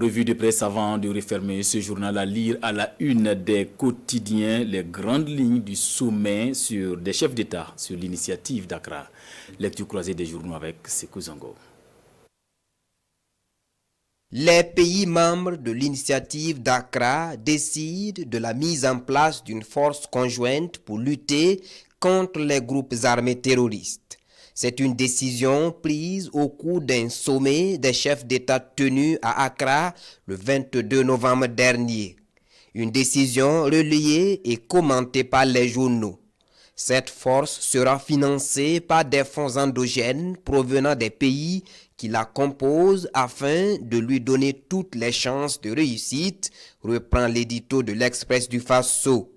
Revue de presse avant de refermer ce journal à lire à la une des quotidiens les grandes lignes du sommet sur des chefs d'État sur l'initiative d'Accra. Lecture croisée des journaux avec Sekou Zango. Les pays membres de l'initiative d'Accra décident de la mise en place d'une force conjointe pour lutter contre les groupes armés terroristes. C'est une décision prise au cours d'un sommet des chefs d'État tenu à Accra le 22 novembre dernier. Une décision relayée et commentée par les journaux. Cette force sera financée par des fonds endogènes provenant des pays qui la composent afin de lui donner toutes les chances de réussite, reprend l'édito de l'Express du Faso.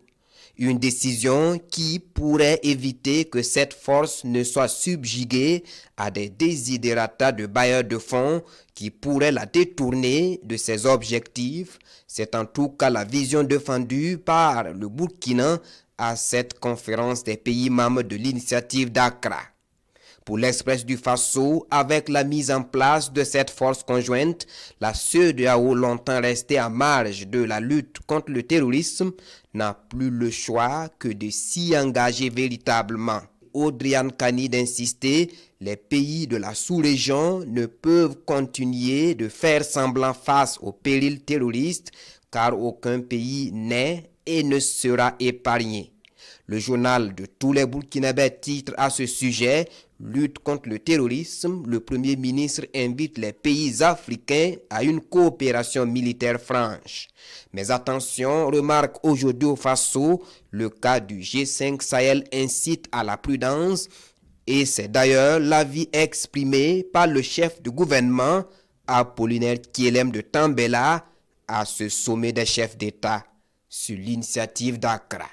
Une décision qui pourrait éviter que cette force ne soit subjuguée à des desiderata de bailleurs de fonds qui pourraient la détourner de ses objectifs. C'est en tout cas la vision défendue par le Burkina à cette conférence des pays membres de l'initiative d'Accra. Pour l'Express du Faso, avec la mise en place de cette force conjointe, la CEDEAO, longtemps restée à marge de la lutte contre le terrorisme, n'a plus le choix que de s'y engager véritablement. Audriane Kani d'insister, les pays de la sous-région ne peuvent continuer de faire semblant face au péril terroriste, car aucun pays n'est et ne sera épargné. Le journal de tous les Burkinabés titre à ce sujet « Lutte contre le terrorisme ». Le Premier ministre invite les pays africains à une coopération militaire franche. Mais attention, remarque aujourd'hui au Faso, le cas du G5 Sahel incite à la prudence et c'est d'ailleurs l'avis exprimé par le chef du gouvernement, Apollinaire Kielem de Tambela, à ce sommet des chefs d'État sur l'initiative d'Accra.